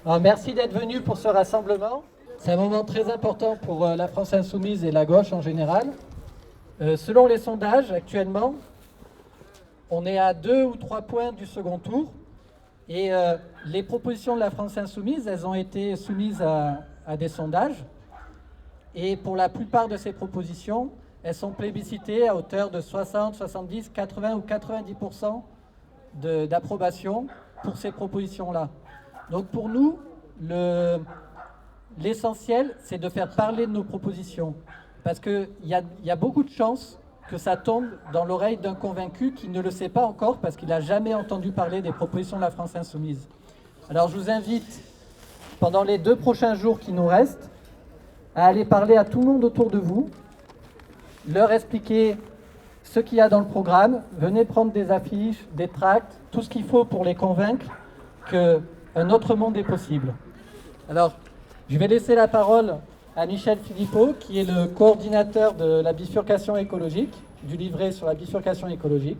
Alors, merci d'être venu pour ce rassemblement. C'est un moment très important pour la France insoumise et la gauche en général. Selon les sondages, actuellement, on est à 2 ou 3 points du second tour. Et les propositions de la France insoumise, elles ont été soumises à des sondages. Et pour la plupart de ces propositions, elles sont plébiscitées à hauteur de 60, 70, 80 ou 90% d'approbation pour ces propositions-là. Donc pour nous, l'essentiel, c'est de faire parler de nos propositions. Parce qu'il y a beaucoup de chances que ça tombe dans l'oreille d'un convaincu qui ne le sait pas encore parce qu'il n'a jamais entendu parler des propositions de la France insoumise. Alors je vous invite, pendant les 2 prochains jours qui nous restent, à aller parler à tout le monde autour de vous, leur expliquer ce qu'il y a dans le programme, venez prendre des affiches, des tracts, tout ce qu'il faut pour les convaincre qu'un autre monde est possible. Alors, je vais laisser la parole à Michel Philippot, qui est le coordinateur de la bifurcation écologique, du livret sur la bifurcation écologique.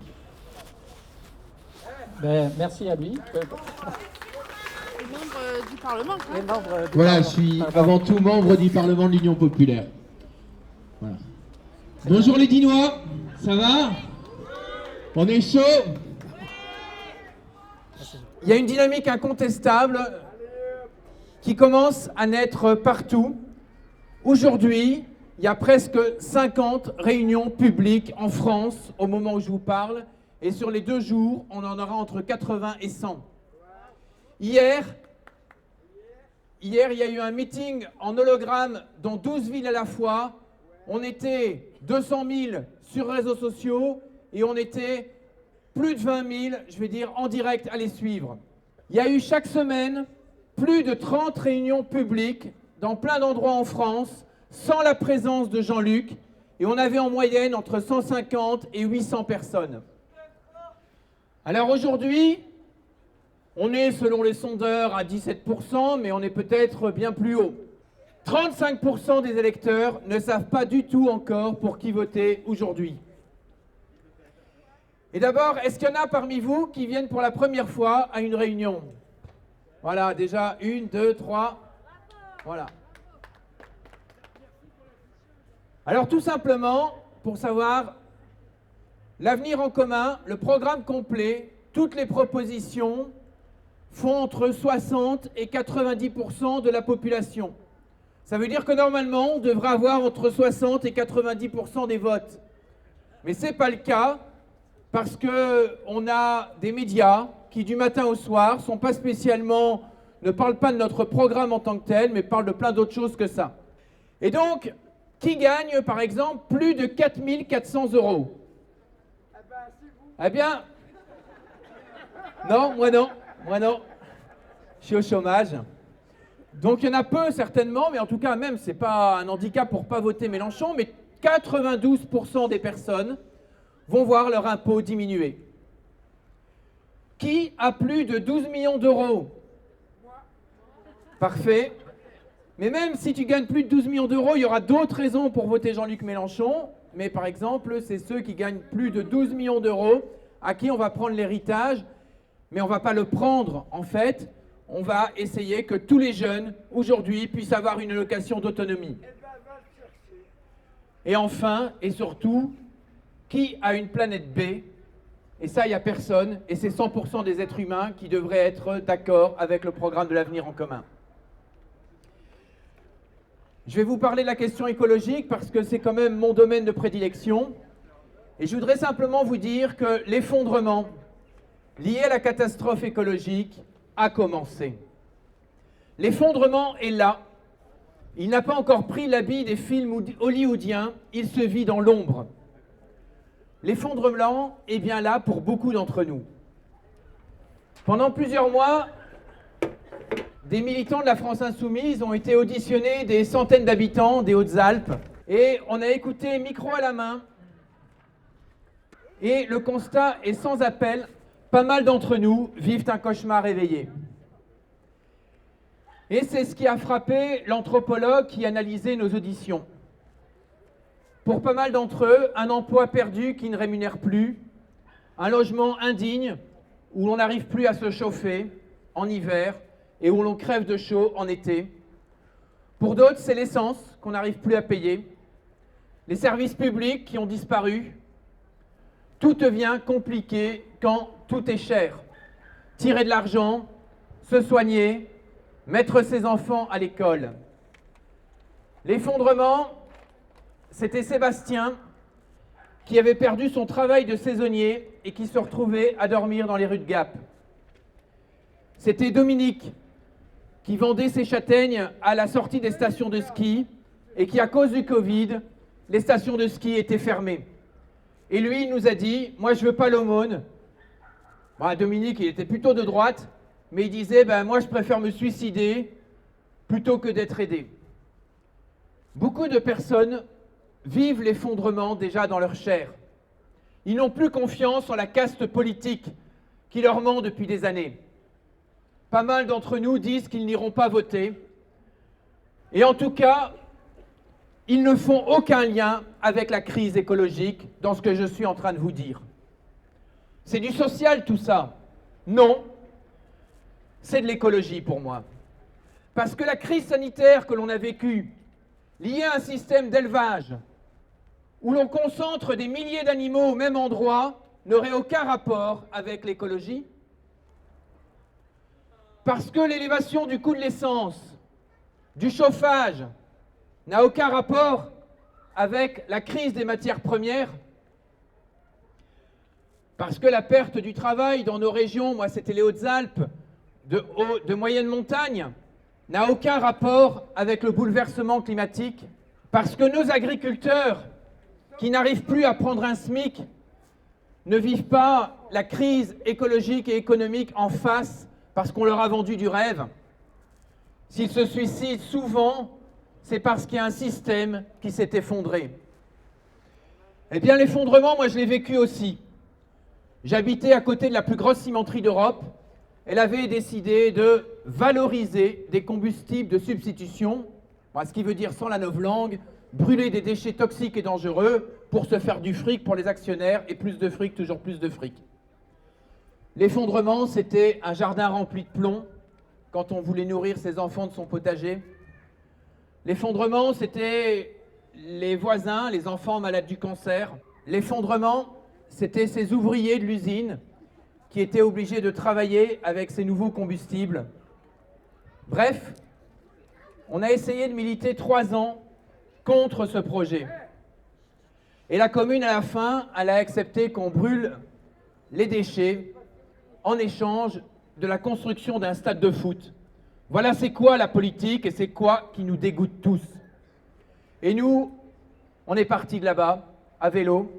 Merci à lui. Du Parlement. Voilà, je suis avant tout membre du Parlement de l'Union populaire. Voilà. Bonjour les Dinois, ça va? On est chaud? Il y a une dynamique incontestable qui commence à naître partout. Aujourd'hui, il y a presque 50 réunions publiques en France au moment où je vous parle. Et sur les 2 jours, on en aura entre 80 et 100. Hier, il y a eu un meeting en hologramme dans 12 villes à la fois. On était 200 000 sur les réseaux sociaux et on était plus de 20 000, je vais dire, en direct à les suivre. Il y a eu chaque semaine plus de 30 réunions publiques dans plein d'endroits en France, sans la présence de Jean-Luc, et on avait en moyenne entre 150 et 800 personnes. Alors aujourd'hui, on est, selon les sondeurs, à 17%, mais on est peut-être bien plus haut. 35% des électeurs ne savent pas du tout encore pour qui voter aujourd'hui. Et d'abord, est-ce qu'il y en a parmi vous qui viennent pour la première fois à une réunion? Voilà, déjà 1, 2, 3, voilà. Alors tout simplement, pour savoir, l'avenir en commun, le programme complet, toutes les propositions font entre 60 et 90% de la population. Ça veut dire que normalement, on devrait avoir entre 60 et 90% des votes. Mais ce n'est pas le cas parce qu'on a des médias qui, du matin au soir, ne parlent pas de notre programme en tant que tel, mais parlent de plein d'autres choses que ça. Et donc, qui gagne, par exemple, plus de 4 400 €? Eh bien, non, moi non. Je suis au chômage. Donc il y en a peu certainement, mais en tout cas même, c'est pas un handicap pour pas voter Mélenchon, mais 92% des personnes vont voir leur impôt diminuer. Qui a plus de 12 millions d'euros? Parfait. Mais même si tu gagnes plus de 12 millions d'euros, il y aura d'autres raisons pour voter Jean-Luc Mélenchon. Mais par exemple, c'est ceux qui gagnent plus de 12 millions d'euros à qui on va prendre l'héritage. Mais on ne va pas le prendre, en fait. On va essayer que tous les jeunes, aujourd'hui, puissent avoir une allocation d'autonomie. Et enfin, et surtout, qui a une planète B? Et ça, il n'y a personne. Et c'est 100% des êtres humains qui devraient être d'accord avec le programme de l'avenir en commun. Je vais vous parler de la question écologique parce que c'est quand même mon domaine de prédilection. Et je voudrais simplement vous dire que l'effondrement lié à la catastrophe écologique a commencé. L'effondrement est là. Il n'a pas encore pris l'habit des films hollywoodiens, il se vit dans l'ombre. L'effondrement est bien là pour beaucoup d'entre nous. Pendant plusieurs mois, des militants de la France insoumise ont été auditionnés des centaines d'habitants des Hautes-Alpes et on a écouté micro à la main et le constat est sans appel, pas mal d'entre nous vivent un cauchemar éveillé. Et c'est ce qui a frappé l'anthropologue qui analysait nos auditions. Pour pas mal d'entre eux, un emploi perdu qui ne rémunère plus, un logement indigne où l'on n'arrive plus à se chauffer en hiver et où l'on crève de chaud en été. Pour d'autres, c'est l'essence qu'on n'arrive plus à payer, les services publics qui ont disparu. Tout devient compliqué quand tout est cher. Tirer de l'argent, se soigner, mettre ses enfants à l'école. L'effondrement, c'était Sébastien qui avait perdu son travail de saisonnier et qui se retrouvait à dormir dans les rues de Gap. C'était Dominique qui vendait ses châtaignes à la sortie des stations de ski et qui, à cause du Covid, les stations de ski étaient fermées. Et lui, il nous a dit, moi je veux pas l'aumône. Bon, Dominique, il était plutôt de droite, mais il disait, moi je préfère me suicider plutôt que d'être aidé. Beaucoup de personnes vivent l'effondrement déjà dans leur chair. Ils n'ont plus confiance en la caste politique qui leur ment depuis des années. Pas mal d'entre nous disent qu'ils n'iront pas voter. Et en tout cas, ils ne font aucun lien avec la crise écologique dans ce que je suis en train de vous dire. C'est du social tout ça? Non, c'est de l'écologie pour moi. Parce que la crise sanitaire que l'on a vécue, liée à un système d'élevage, où l'on concentre des milliers d'animaux au même endroit, n'aurait aucun rapport avec l'écologie. Parce que l'élévation du coût de l'essence, du chauffage, n'a aucun rapport avec la crise des matières premières. Parce que la perte du travail dans nos régions, moi c'était les Hautes-Alpes, de moyenne montagne, n'a aucun rapport avec le bouleversement climatique. Parce que nos agriculteurs, qui n'arrivent plus à prendre un SMIC, ne vivent pas la crise écologique et économique en face parce qu'on leur a vendu du rêve. S'ils se suicident souvent, c'est parce qu'il y a un système qui s'est effondré. Eh bien, l'effondrement, moi, je l'ai vécu aussi. J'habitais à côté de la plus grosse cimenterie d'Europe. Elle avait décidé de valoriser des combustibles de substitution, ce qui veut dire, sans la novlangue, brûler des déchets toxiques et dangereux pour se faire du fric pour les actionnaires, et plus de fric, toujours plus de fric. L'effondrement, c'était un jardin rempli de plomb quand on voulait nourrir ses enfants de son potager. L'effondrement, c'était les voisins, les enfants malades du cancer. L'effondrement, c'était ces ouvriers de l'usine qui étaient obligés de travailler avec ces nouveaux combustibles. Bref, on a essayé de militer 3 ans contre ce projet. Et la commune, à la fin, elle a accepté qu'on brûle les déchets en échange de la construction d'un stade de foot. Voilà c'est quoi la politique et c'est quoi qui nous dégoûte tous. Et nous, on est partis de là-bas, à vélo.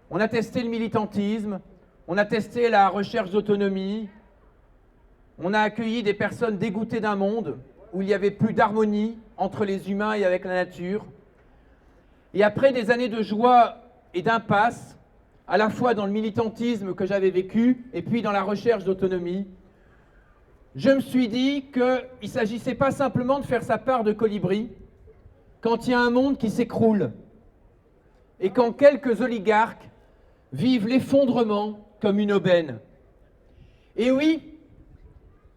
On a testé le militantisme, on a testé la recherche d'autonomie, on a accueilli des personnes dégoûtées d'un monde où il n'y avait plus d'harmonie entre les humains et avec la nature. Et après des années de joie et d'impasse, à la fois dans le militantisme que j'avais vécu et puis dans la recherche d'autonomie, je me suis dit qu'il ne s'agissait pas simplement de faire sa part de colibri quand il y a un monde qui s'écroule et quand quelques oligarques vivent l'effondrement comme une aubaine. Et oui,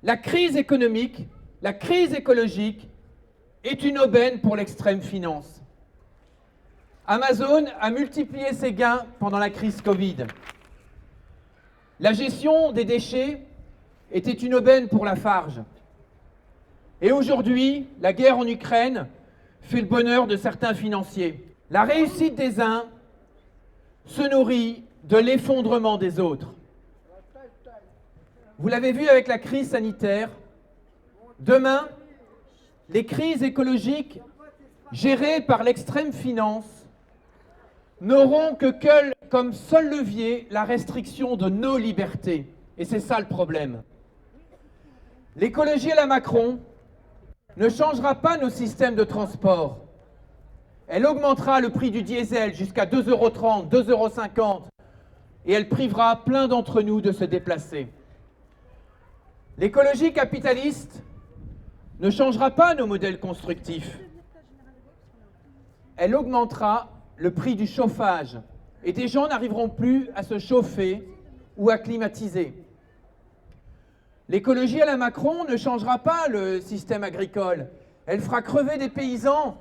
la crise économique, la crise écologique est une aubaine pour l'extrême finance. Amazon a multiplié ses gains pendant la crise Covid. La gestion des déchets était une aubaine pour Lafarge. Et aujourd'hui, la guerre en Ukraine fait le bonheur de certains financiers. La réussite des uns se nourrit de l'effondrement des autres. Vous l'avez vu avec la crise sanitaire. Demain, les crises écologiques gérées par l'extrême finance n'auront que comme seul levier la restriction de nos libertés. Et c'est ça le problème. L'écologie à la Macron ne changera pas nos systèmes de transport. Elle augmentera le prix du diesel jusqu'à 2,30 €, 2,50 € et elle privera plein d'entre nous de se déplacer. L'écologie capitaliste ne changera pas nos modèles constructifs. Elle augmentera le prix du chauffage et des gens n'arriveront plus à se chauffer ou à climatiser. L'écologie à la Macron ne changera pas le système agricole. Elle fera crever des paysans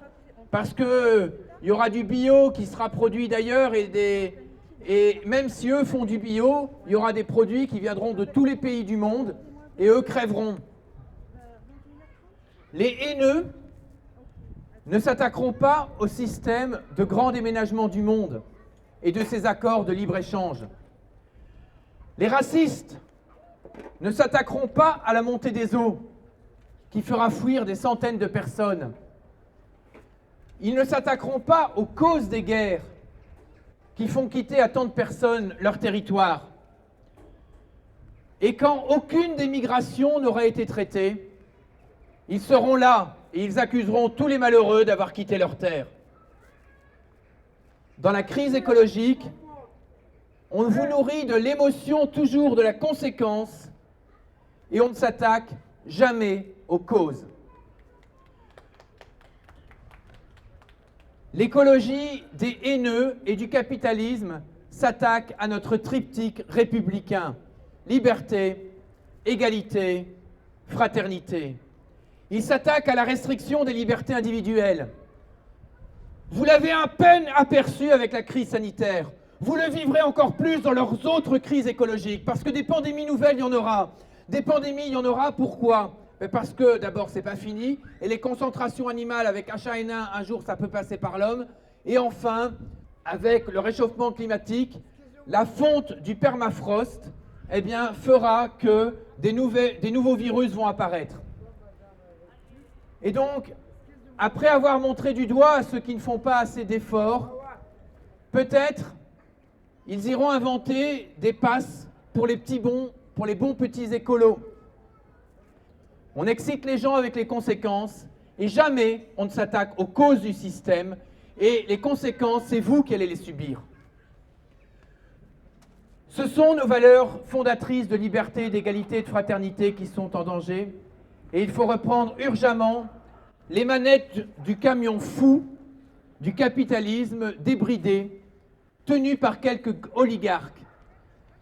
parce qu'il y aura du bio qui sera produit d'ailleurs et même si eux font du bio, il y aura des produits qui viendront de tous les pays du monde et eux crèveront. Les haineux ne s'attaqueront pas au système de grand déménagement du monde et de ses accords de libre-échange. Les racistes ne s'attaqueront pas à la montée des eaux qui fera fuir des centaines de personnes. Ils ne s'attaqueront pas aux causes des guerres qui font quitter à tant de personnes leur territoire. Et quand aucune des migrations n'aura été traitée, ils seront là et ils accuseront tous les malheureux d'avoir quitté leur terre. Dans la crise écologique, on vous nourrit de l'émotion toujours de la conséquence et on ne s'attaque jamais aux causes. L'écologie des haineux et du capitalisme s'attaque à notre triptyque républicain. Liberté, égalité, fraternité. Il s'attaque à la restriction des libertés individuelles. Vous l'avez à peine aperçu avec la crise sanitaire. Vous le vivrez encore plus dans leurs autres crises écologiques, parce que des pandémies nouvelles, il y en aura. Des pandémies, il y en aura, pourquoi ? Parce que d'abord, c'est pas fini, et les concentrations animales avec H1N1, un jour, ça peut passer par l'homme. Et enfin, avec le réchauffement climatique, la fonte du permafrost, eh bien, fera que des nouveaux virus vont apparaître. Et donc, après avoir montré du doigt à ceux qui ne font pas assez d'efforts, peut-être ils iront inventer des passes pour les bons petits écolos. On excite les gens avec les conséquences et jamais on ne s'attaque aux causes du système et les conséquences, c'est vous qui allez les subir. Ce sont nos valeurs fondatrices de liberté, d'égalité et de fraternité qui sont en danger et il faut reprendre urgemment les manettes du camion fou du capitalisme débridé tenu par quelques oligarques.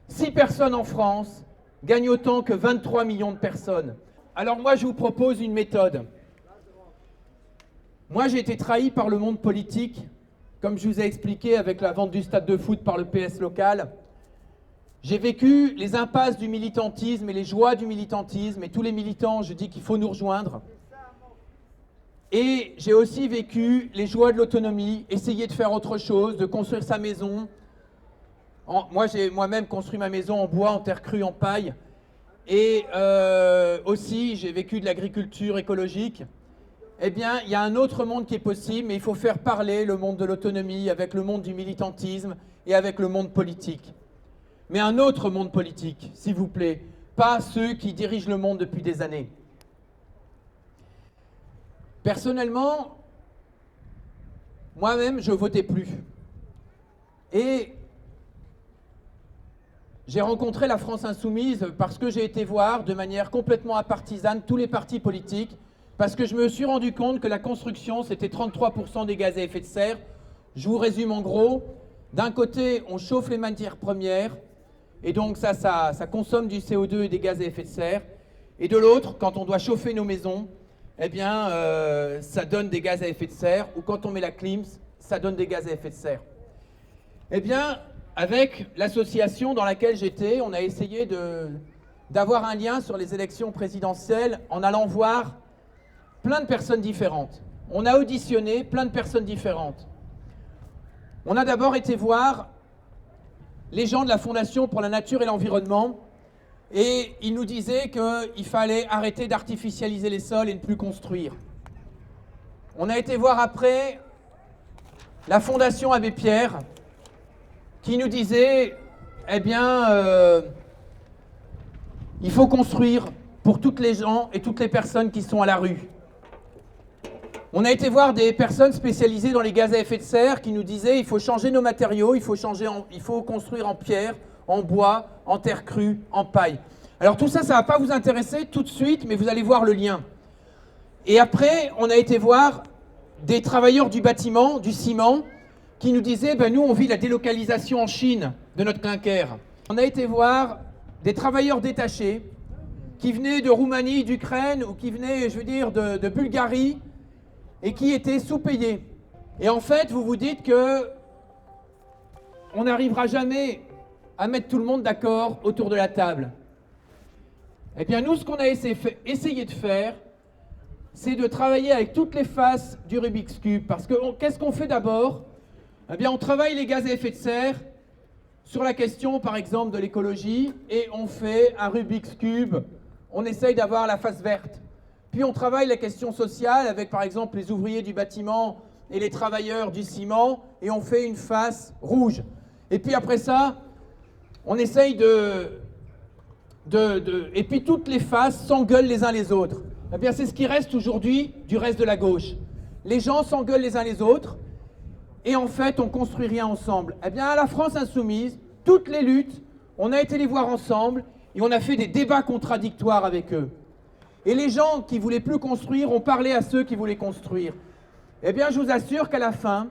6 personnes en France gagnent autant que 23 millions de personnes. Alors moi, je vous propose une méthode. Moi, j'ai été trahi par le monde politique, comme je vous ai expliqué avec la vente du stade de foot par le PS local. J'ai vécu les impasses du militantisme et les joies du militantisme, et tous les militants, je dis qu'il faut nous rejoindre. Et j'ai aussi vécu les joies de l'autonomie, essayer de faire autre chose, de construire sa maison. Moi, j'ai moi-même construit ma maison en bois, en terre crue, en paille. Et aussi, j'ai vécu de l'agriculture écologique. Eh bien, il y a un autre monde qui est possible, mais il faut faire parler le monde de l'autonomie avec le monde du militantisme et avec le monde politique. Mais un autre monde politique, s'il vous plaît, pas ceux qui dirigent le monde depuis des années. Personnellement, moi-même, je ne votais plus. Et j'ai rencontré la France Insoumise parce que j'ai été voir de manière complètement apartisane tous les partis politiques, parce que je me suis rendu compte que la construction, c'était 33% des gaz à effet de serre. Je vous résume en gros. D'un côté, on chauffe les matières premières, et donc ça consomme du CO2 et des gaz à effet de serre. Et de l'autre, quand on doit chauffer nos maisons, eh bien, ça donne des gaz à effet de serre, ou quand on met la clim, ça donne des gaz à effet de serre. Eh bien, avec l'association dans laquelle j'étais, on a essayé d'avoir un lien sur les élections présidentielles en allant voir plein de personnes différentes. On a auditionné plein de personnes différentes. On a d'abord été voir les gens de la Fondation pour la Nature et l'Environnement, et ils nous disaient qu'il fallait arrêter d'artificialiser les sols et ne plus construire. On a été voir après la Fondation Abbé Pierre, qui nous disait, eh bien, il faut construire pour toutes les gens et toutes les personnes qui sont à la rue. On a été voir des personnes spécialisées dans les gaz à effet de serre qui nous disaient, il faut changer nos matériaux, il faut construire en pierre, en bois, en terre crue, en paille. Alors tout ça, ça ne va pas vous intéresser tout de suite, mais vous allez voir le lien. Et après, on a été voir des travailleurs du bâtiment, du ciment, qui nous disaient, ben nous on vit la délocalisation en Chine de notre clinker. On a été voir des travailleurs détachés qui venaient de Roumanie, d'Ukraine, ou qui venaient, je veux dire, de Bulgarie, et qui étaient sous-payés. Et en fait, vous vous dites que on n'arrivera jamais à mettre tout le monde d'accord autour de la table. Eh bien, nous, ce qu'on a essayé de faire, c'est de travailler avec toutes les faces du Rubik's Cube. Parce que qu'est-ce qu'on fait d'abord? Eh bien, on travaille les gaz à effet de serre sur la question, par exemple, de l'écologie, et on fait un Rubik's Cube. On essaye d'avoir la face verte. Puis on travaille la question sociale avec, par exemple, les ouvriers du bâtiment et les travailleurs du ciment, et on fait une face rouge. Et puis après ça, on essaye et puis toutes les faces s'engueulent les uns les autres. Eh bien, c'est ce qui reste aujourd'hui du reste de la gauche. Les gens s'engueulent les uns les autres, et en fait, on construit rien ensemble. Eh bien, à la France Insoumise, toutes les luttes, on a été les voir ensemble, et on a fait des débats contradictoires avec eux. Et les gens qui voulaient plus construire ont parlé à ceux qui voulaient construire. Eh bien, je vous assure qu'à la fin,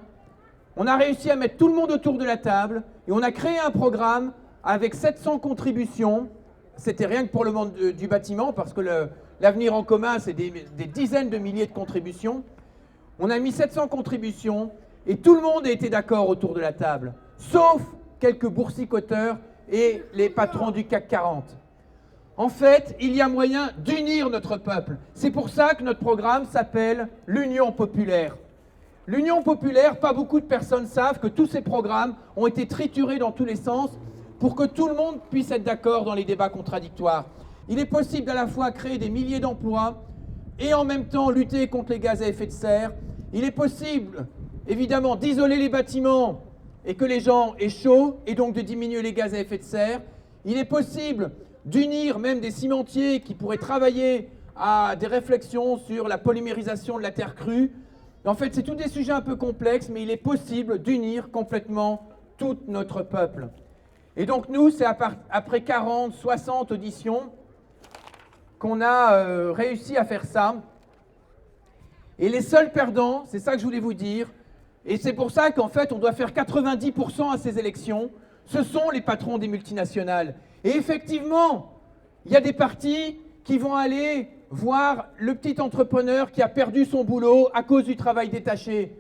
on a réussi à mettre tout le monde autour de la table, et on a créé un programme avec 700 contributions. C'était rien que pour le monde du bâtiment, parce que l'avenir en commun, c'est des dizaines de milliers de contributions. On a mis 700 contributions, et tout le monde a été d'accord autour de la table, sauf quelques boursicoteurs et les patrons du CAC 40. En fait, il y a moyen d'unir notre peuple. C'est pour ça que notre programme s'appelle l'Union populaire. L'Union populaire, pas beaucoup de personnes savent que tous ces programmes ont été triturés dans tous les sens pour que tout le monde puisse être d'accord dans les débats contradictoires. Il est possible à la fois créer des milliers d'emplois et en même temps lutter contre les gaz à effet de serre. Il est possible, évidemment, d'isoler les bâtiments et que les gens aient chaud et donc de diminuer les gaz à effet de serre. Il est possible d'unir même des cimentiers qui pourraient travailler à des réflexions sur la polymérisation de la terre crue. En fait, c'est tous des sujets un peu complexes, mais il est possible d'unir complètement tout notre peuple. Et donc nous, c'est après 40, 60 auditions qu'on a réussi à faire ça. Et les seuls perdants, c'est ça que je voulais vous dire, et c'est pour ça qu'en fait on doit faire 90% à ces élections, ce sont les patrons des multinationales. Et effectivement, il y a des partis qui vont aller voir le petit entrepreneur qui a perdu son boulot à cause du travail détaché.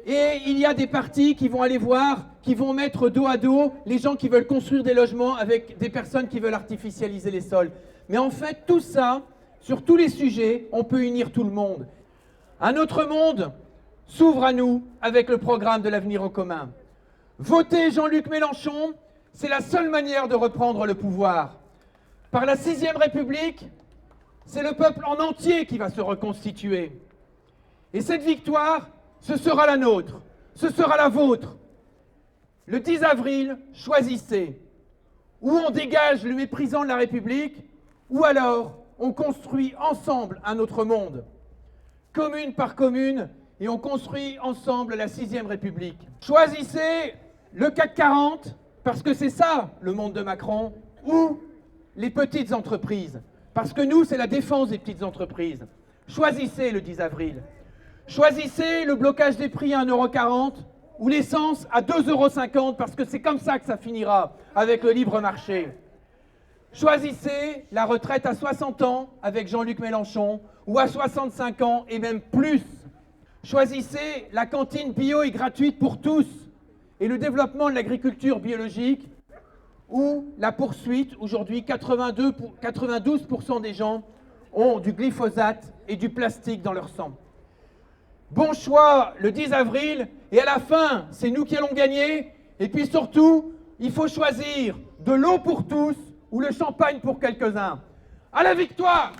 Et il y a des partis qui vont aller voir, qui vont mettre dos à dos les gens qui veulent construire des logements avec des personnes qui veulent artificialiser les sols. Mais en fait, tout ça, sur tous les sujets, on peut unir tout le monde. Un autre monde s'ouvre à nous avec le programme de l'avenir en commun. Voter Jean-Luc Mélenchon, c'est la seule manière de reprendre le pouvoir. Par la 6e République, c'est le peuple en entier qui va se reconstituer. Et cette victoire, ce sera la nôtre, ce sera la vôtre. Le 10 avril, choisissez. Ou on dégage le méprisant de la République, ou alors on construit ensemble un autre monde. Commune par commune, et on construit ensemble la 6e République. Choisissez le CAC 40, parce que c'est ça le monde de Macron, ou les petites entreprises. Parce que nous, c'est la défense des petites entreprises. Choisissez le 10 avril. Choisissez le blocage des prix à 1,40 € ou l'essence à 2,50 € parce que c'est comme ça que ça finira avec le libre marché. Choisissez la retraite à 60 ans avec Jean-Luc Mélenchon ou à 65 ans et même plus. Choisissez la cantine bio et gratuite pour tous et le développement de l'agriculture biologique ou la poursuite. Aujourd'hui, 92% des gens ont du glyphosate et du plastique dans leur sang. Bon choix le 10 avril, et à la fin, c'est nous qui allons gagner. Et puis surtout, il faut choisir de l'eau pour tous ou le champagne pour quelques-uns. À la victoire!